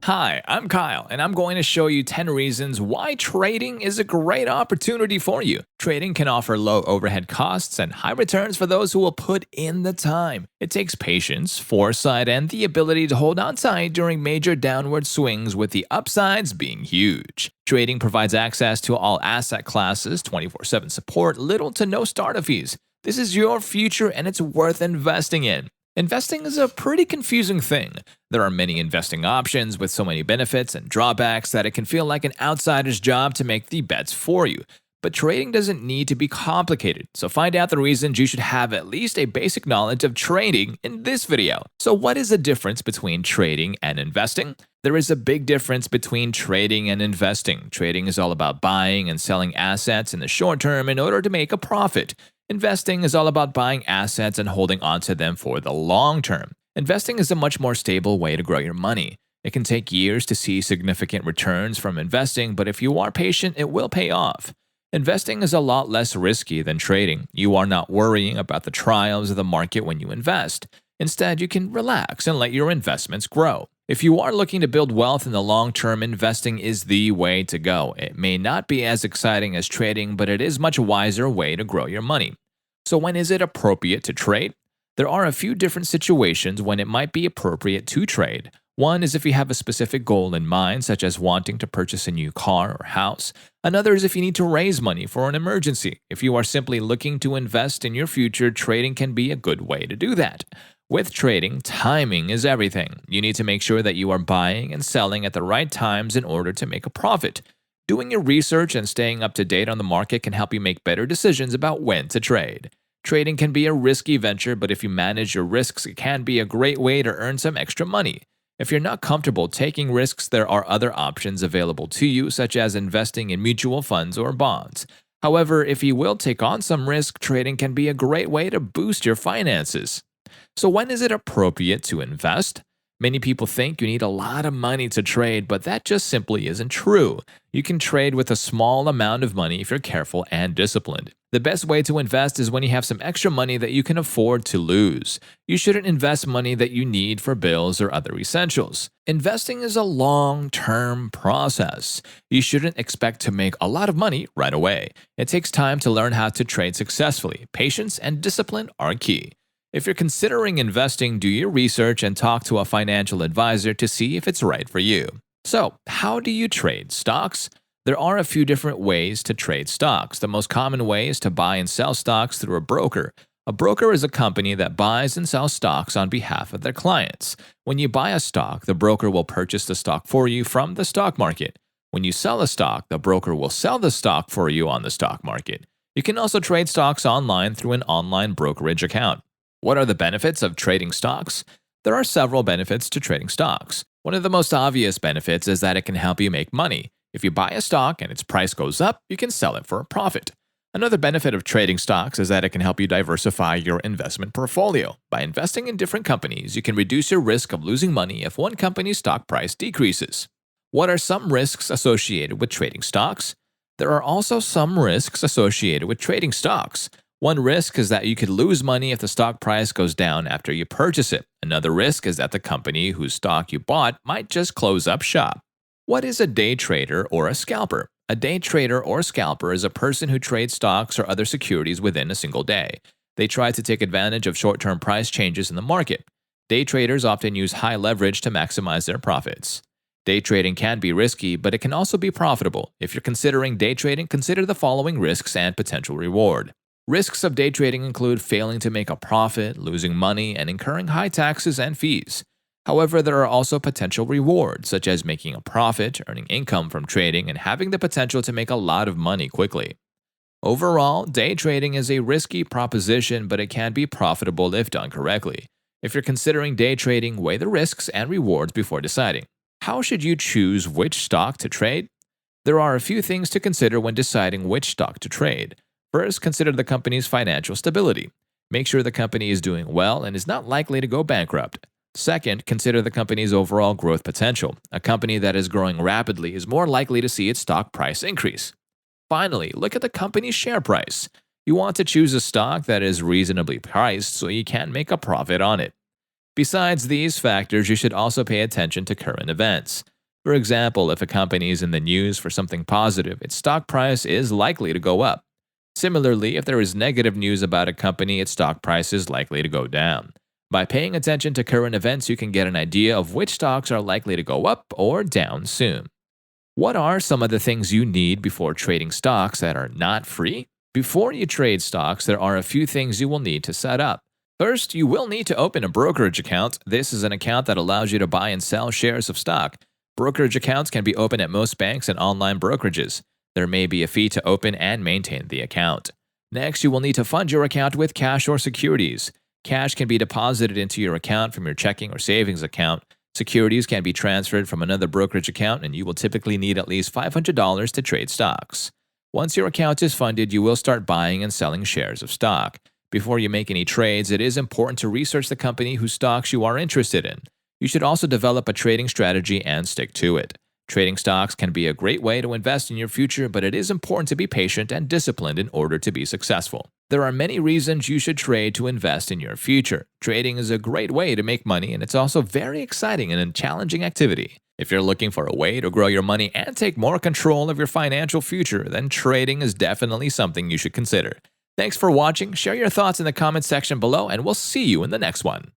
Hi, I'm Kyle, and I'm going to show you 10 reasons why trading is a great opportunity for you. Trading can offer low overhead costs and high returns for those who will put in the time. It takes patience, foresight, and the ability to hold on tight during major downward swings, with the upsides being huge. Trading provides access to all asset classes, 24/7 support, little to no startup fees. This is your future, and it's worth investing in. Investing is a pretty confusing thing. There are many investing options with so many benefits and drawbacks that it can feel like an outsider's job to make the bets for you. But trading doesn't need to be complicated, so find out the reasons you should have at least a basic knowledge of trading in this video. So what is the difference between trading and investing? There is a big difference between trading and investing. Trading is all about buying and selling assets in the short term in order to make a profit. Investing is all about buying assets and holding onto them for the long term. Investing is a much more stable way to grow your money. It can take years to see significant returns from investing, but if you are patient, it will pay off. Investing is a lot less risky than trading. You are not worrying about the trials of the market when you invest. Instead, you can relax and let your investments grow. If you are looking to build wealth in the long term, investing is the way to go. It may not be as exciting as trading, but it is a much wiser way to grow your money. So when is it appropriate to trade? There are a few different situations when it might be appropriate to trade. One is if you have a specific goal in mind, such as wanting to purchase a new car or house. Another is if you need to raise money for an emergency. If you are simply looking to invest in your future, trading can be a good way to do that. With trading, timing is everything. You need to make sure that you are buying and selling at the right times in order to make a profit. Doing your research and staying up to date on the market can help you make better decisions about when to trade. Trading can be a risky venture, but if you manage your risks, it can be a great way to earn some extra money. If you're not comfortable taking risks, there are other options available to you, such as investing in mutual funds or bonds. However, if you will take on some risk, trading can be a great way to boost your finances. So when is it appropriate to invest? Many people think you need a lot of money to trade, but that just simply isn't true. You can trade with a small amount of money if you're careful and disciplined. The best way to invest is when you have some extra money that you can afford to lose. You shouldn't invest money that you need for bills or other essentials. Investing is a long-term process. You shouldn't expect to make a lot of money right away. It takes time to learn how to trade successfully. Patience and discipline are key. If you're considering investing, do your research and talk to a financial advisor to see if it's right for you. So, how do you trade stocks? There are a few different ways to trade stocks. The most common way is to buy and sell stocks through a broker. A broker is a company that buys and sells stocks on behalf of their clients. When you buy a stock, the broker will purchase the stock for you from the stock market. When you sell a stock, the broker will sell the stock for you on the stock market. You can also trade stocks online through an online brokerage account. What are the benefits of trading stocks? There are several benefits to trading stocks. One of the most obvious benefits is that it can help you make money. If you buy a stock and its price goes up, you can sell it for a profit. Another benefit of trading stocks is that it can help you diversify your investment portfolio. By investing in different companies, you can reduce your risk of losing money if one company's stock price decreases. What are some risks associated with trading stocks? There are also some risks associated with trading stocks. One risk is that you could lose money if the stock price goes down after you purchase it. Another risk is that the company whose stock you bought might just close up shop. What is a day trader or a scalper? A day trader or scalper is a person who trades stocks or other securities within a single day. They try to take advantage of short-term price changes in the market. Day traders often use high leverage to maximize their profits. Day trading can be risky, but it can also be profitable. If you're considering day trading, consider the following risks and potential reward. Risks of day trading include failing to make a profit, losing money, and incurring high taxes and fees. However, there are also potential rewards, such as making a profit, earning income from trading, and having the potential to make a lot of money quickly. Overall, day trading is a risky proposition, but it can be profitable if done correctly. If you're considering day trading, weigh the risks and rewards before deciding. How should you choose which stock to trade? There are a few things to consider when deciding which stock to trade. First, consider the company's financial stability. Make sure the company is doing well and is not likely to go bankrupt. Second, consider the company's overall growth potential. A company that is growing rapidly is more likely to see its stock price increase. Finally, look at the company's share price. You want to choose a stock that is reasonably priced so you can make a profit on it. Besides these factors, you should also pay attention to current events. For example, if a company is in the news for something positive, its stock price is likely to go up. Similarly, if there is negative news about a company, its stock price is likely to go down. By paying attention to current events, you can get an idea of which stocks are likely to go up or down soon. What are some of the things you need before trading stocks that are not free? Before you trade stocks, there are a few things you will need to set up. First, you will need to open a brokerage account. This is an account that allows you to buy and sell shares of stock. Brokerage accounts can be opened at most banks and online brokerages. There may be a fee to open and maintain the account. Next, you will need to fund your account with cash or securities. Cash can be deposited into your account from your checking or savings account. Securities can be transferred from another brokerage account, and you will typically need at least $500 to trade stocks. Once your account is funded, you will start buying and selling shares of stock. Before you make any trades, it is important to research the company whose stocks you are interested in. You should also develop a trading strategy and stick to it. Trading stocks can be a great way to invest in your future, but it is important to be patient and disciplined in order to be successful. There are many reasons you should trade to invest in your future. Trading is a great way to make money, and it's also very exciting and a challenging activity. If you're looking for a way to grow your money and take more control of your financial future, then trading is definitely something you should consider. Thanks for watching. Share your thoughts in the comments section below, and we'll see you in the next one.